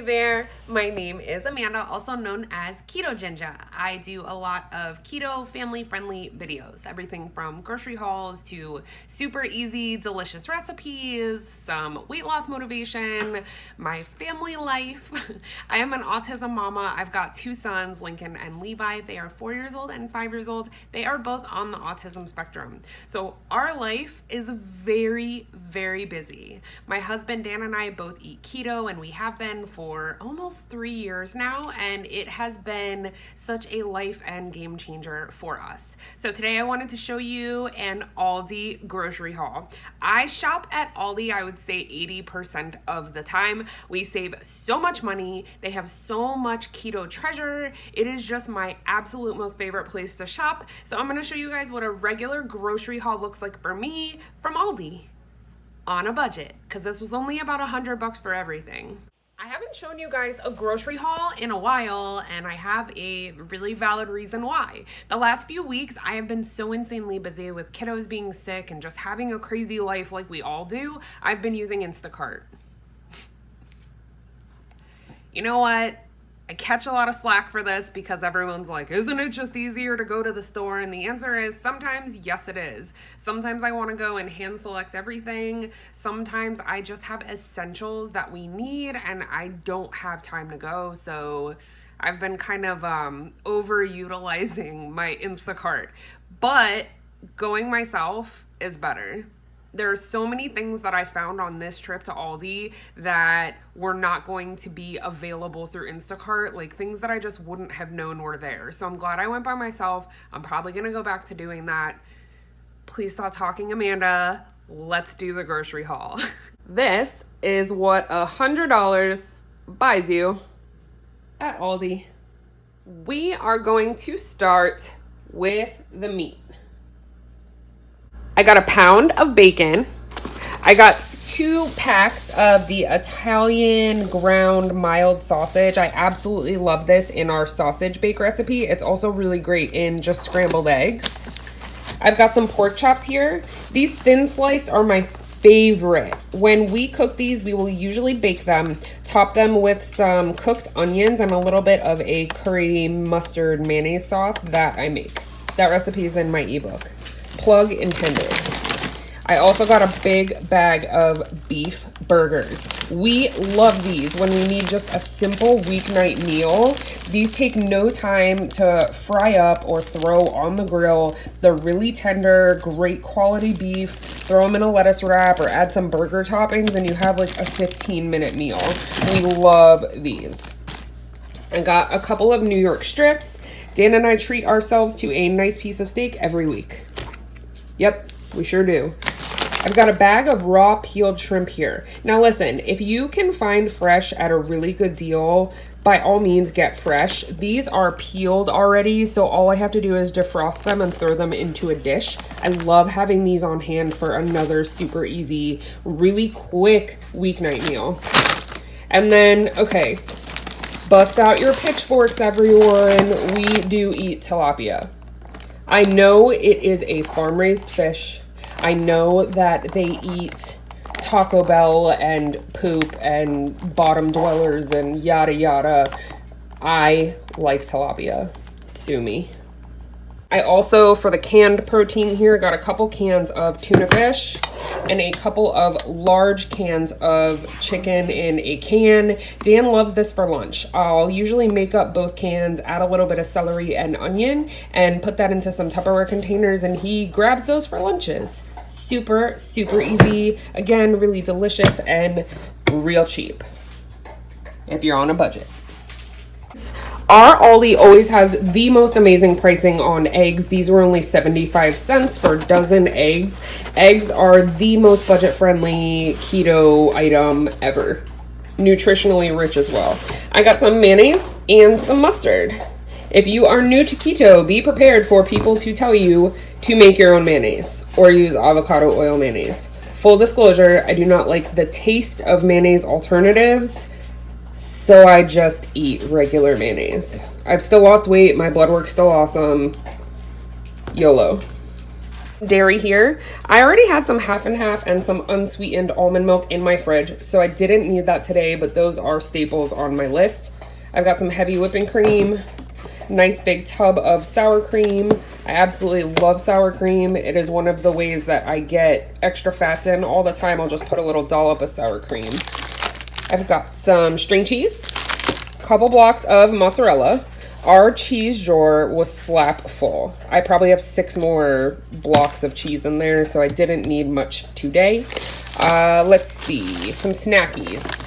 there, my name is Amanda, also known as Ketoginja. I do a lot of keto family-friendly videos, everything from grocery hauls to super easy, delicious recipes, some weight loss motivation, my family life. I am an autism mama. I've got two sons, Lincoln and Levi. They are 4 years old and 5 years old. They are both on the autism spectrum. So our life is very, very busy. My husband Dan and I both eat keto, and we have been for almost 3 years now, and it has been such a life and game changer for us. So today I wanted to show you an Aldi grocery haul. I shop at Aldi, I would say 80% of the time. We save so much money. They have so much keto treasure. It is just my absolute most favorite place to shop. So I'm going to show you guys what a regular grocery haul looks like for me from Aldi on a budget, because this was only about $100 for everything. I haven't shown you guys a grocery haul in a while, and I have a really valid reason why. The last few weeks, I have been so insanely busy with kiddos being sick and just having a crazy life like we all do. I've been using Instacart. You know what? I catch a lot of slack for this because everyone's like, isn't it just easier to go to the store? And the answer is sometimes, yes, it is. Sometimes I want to go and hand select everything. Sometimes I just have essentials that we need and I don't have time to go. So I've been kind of overutilizing my Instacart. But going myself is better. There are so many things that I found on this trip to Aldi that were not going to be available through Instacart, like things that I just wouldn't have known were there. So I'm glad I went by myself. I'm probably going to go back to doing that. Please stop talking, Amanda. Let's do the grocery haul. This is what $100 buys you at Aldi. We are going to start with the meat. I got a pound of bacon. I got 2 packs of the Italian ground mild sausage. I absolutely love this in our sausage bake recipe. It's also really great in just scrambled eggs. I've got some pork chops here. These thin sliced are my favorite. When we cook these, we will usually bake them, top them with some cooked onions and a little bit of a curry mustard mayonnaise sauce that I make. That recipe is in my ebook. Plug intended. I also got a big bag of beef burgers. We love these when we need just a simple weeknight meal. These take no time to fry up or throw on the grill. They're really tender, great quality beef. Throw them in a lettuce wrap or add some burger toppings and you have like a 15-minute meal. We love these. I got a couple of New York strips. Dan and I treat ourselves to a nice piece of steak every week. Yep, we sure do. I've got a bag of raw peeled shrimp here. Now listen, if you can find fresh at a really good deal, by all means get fresh. These are peeled already, so all I have to do is defrost them and throw them into a dish. I love having these on hand for another super easy, really quick weeknight meal. And then, okay, bust out your pitchforks, everyone. We do eat tilapia. I know it is a farm-raised fish. I know that they eat Taco Bell and poop and bottom dwellers and yada yada. I like tilapia. Sue me. I also, for the canned protein here, got a couple cans of tuna fish and a couple of large cans of chicken in a can. Dan loves this for lunch. I'll usually make up both cans, add a little bit of celery and onion, and put that into some Tupperware containers, and he grabs those for lunches. Super, super easy. Again, really delicious and real cheap if you're on a budget. Our Aldi always has the most amazing pricing on eggs. These were only 75 cents for a dozen eggs. Eggs are the most budget-friendly keto item ever. Nutritionally rich as well. I got some mayonnaise and some mustard. If you are new to keto, be prepared for people to tell you to make your own mayonnaise or use avocado oil mayonnaise. Full disclosure, I do not like the taste of mayonnaise alternatives, so I just eat regular mayonnaise. I've still lost weight. My blood work's still awesome. YOLO. dairy here. I already had some half and half and some unsweetened almond milk in my fridge, so I didn't need that today, but those are staples on my list. I've got some heavy whipping cream, nice big tub of sour cream. I absolutely love sour cream. It is one of the ways that I get extra fats in all the time. I'll just put a little dollop of sour cream. I've got some string cheese, a couple blocks of mozzarella. Our cheese drawer was slap full. I probably have 6 more blocks of cheese in there, so I didn't need much today. Let's see, some snackies.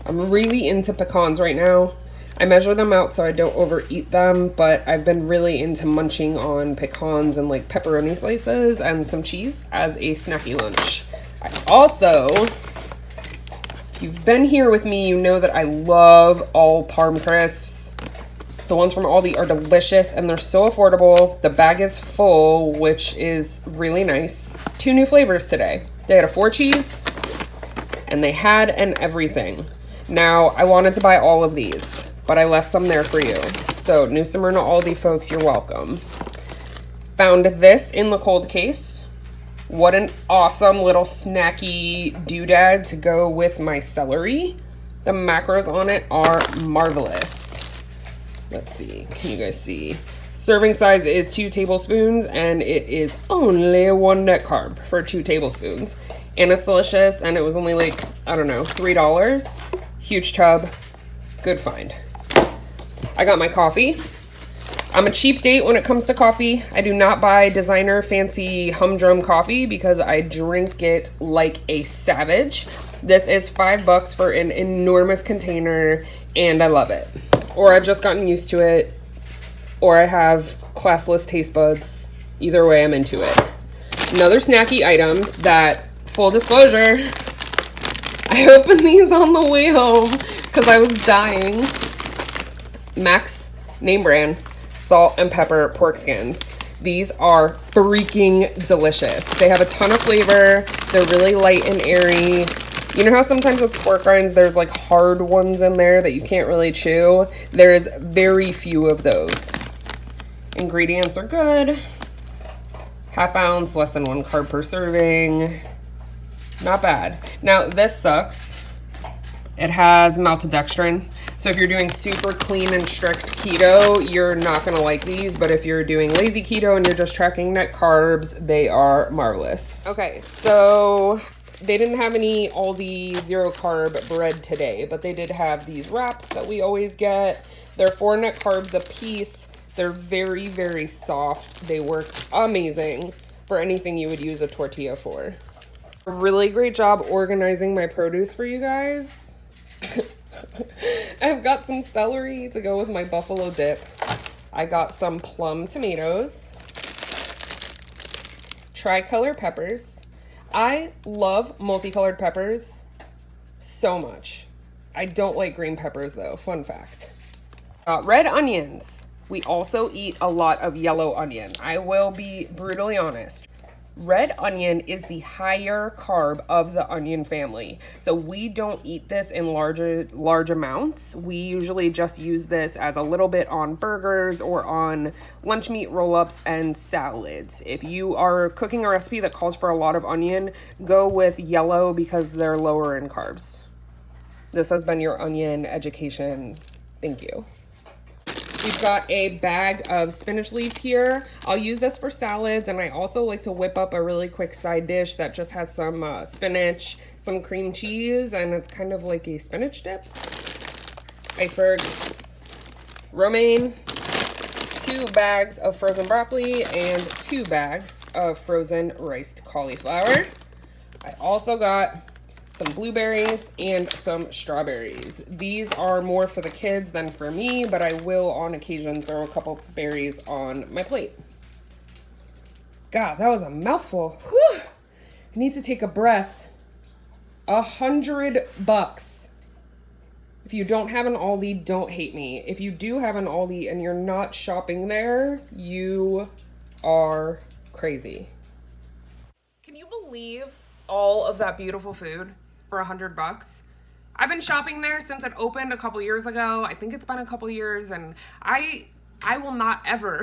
I'm really into pecans right now. I measure them out so I don't overeat them, but I've been really into munching on pecans and like pepperoni slices and some cheese as a snacky lunch. I also, if you've been here with me, you know that I love all Parm crisps. The ones from Aldi are delicious and they're so affordable. The bag is full, which is really nice. 2 new flavors today. They had a 4 cheese and they had an everything. Now, I wanted to buy all of these, but I left some there for you. So, New Smyrna Aldi folks, you're welcome. Found this in the cold case. What an awesome little snacky doodad to go with my celery. The macros on it are marvelous. Let's see, can you guys see? Serving size is 2 tablespoons and it is only 1 net carb for 2 tablespoons. And it's delicious and it was only like, I don't know, $3. Huge tub, good find. I got my coffee. I'm a cheap date when it comes to coffee. I do not buy designer fancy humdrum coffee because I drink it like a savage. This is $5 for an enormous container and I love it. Or I've just gotten used to it, or I have classless taste buds. Either way, I'm into it. Another snacky item that, full disclosure, I opened these on the way home because I was dying. Max name brand salt and pepper pork skins. These are freaking delicious. They have a ton of flavor. They're really light and airy. You know how sometimes with pork rinds, there's like hard ones in there that you can't really chew? There's very few of those. Ingredients are good. Half ounce, less than 1 carb per serving. Not bad. Now this sucks. It has maltodextrin. So if you're doing super clean and strict keto, you're not gonna like these. But if you're doing lazy keto and you're just tracking net carbs, they are marvelous. Okay, so they didn't have any Aldi 0 carb bread today, but they did have these wraps that we always get. They're 4 net carbs a piece. They're very, very soft. They work amazing for anything you would use a tortilla for. A really great job organizing my produce for you guys. I've got some celery to go with my buffalo dip. I got some plum tomatoes, tricolor peppers. I love multicolored peppers so much. I don't like green peppers though, fun fact. Red onions. We also eat a lot of yellow onion. I will be brutally honest. Red onion is the higher carb of the onion family. So we don't eat this in large amounts. We usually just use this as a little bit on burgers or on lunch meat roll-ups and salads. If you are cooking a recipe that calls for a lot of onion, go with yellow because they're lower in carbs. This has been your onion education. Thank you. We've got a bag of spinach leaves here. I'll use this for salads, and I also like to whip up a really quick side dish that just has some spinach, some cream cheese, and it's kind of like a spinach dip. Iceberg, romaine, 2 bags of frozen broccoli, and 2 bags of frozen riced cauliflower. I also got some blueberries and some strawberries. These are more for the kids than for me, but I will on occasion throw a couple berries on my plate. God, that was a mouthful. Whew. I need to take a breath. $100. If you don't have an Aldi, don't hate me. If you do have an Aldi and you're not shopping there, you are crazy. Can you believe all of that beautiful food for $100? I've been shopping there since it opened a couple years ago. I think it's been a couple years, and I I will not ever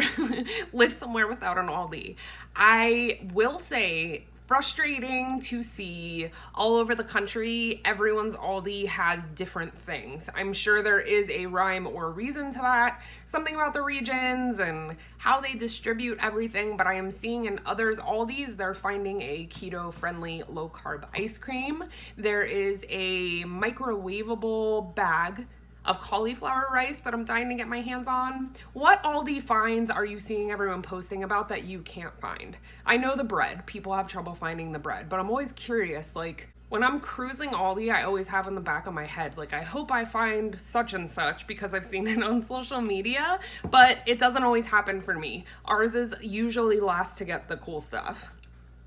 live somewhere without an Aldi. I will say, frustrating to see all over the country, everyone's Aldi has different things. I'm sure there is a rhyme or reason to that, something about the regions and how they distribute everything, but I am seeing in others Aldis, they're finding a keto-friendly low-carb ice cream. There is a microwavable bag of cauliflower rice that I'm dying to get my hands on. What Aldi finds are you seeing everyone posting about that you can't find? I know the bread. People have trouble finding the bread, but I'm always curious, like, when I'm cruising Aldi, I always have in the back of my head, like, I hope I find such and such because I've seen it on social media, but it doesn't always happen for me. Ours is usually last to get the cool stuff.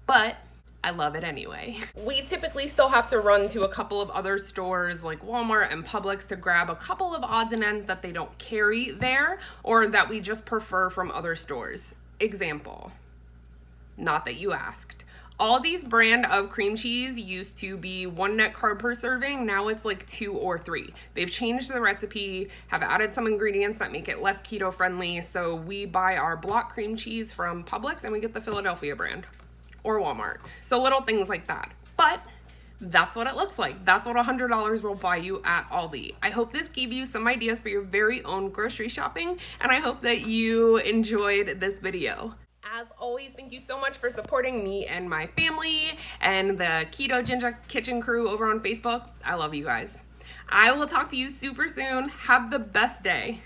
But I love it anyway. We typically still have to run to a couple of other stores like Walmart and Publix to grab a couple of odds and ends that they don't carry there or that we just prefer from other stores. Example, not that you asked. Aldi's brand of cream cheese used to be 1 net carb per serving. Now it's like 2 or 3. They've changed the recipe, have added some ingredients that make it less keto friendly. So we buy our block cream cheese from Publix and we get the Philadelphia brand or Walmart. So little things like that. But that's what it looks like. That's what $100 will buy you at Aldi. I hope this gave you some ideas for your very own grocery shopping, and I hope that you enjoyed this video. As always, thank you so much for supporting me and my family and the Ketoginja kitchen crew over on Facebook. I love you guys. I will talk to you super soon. Have the best day.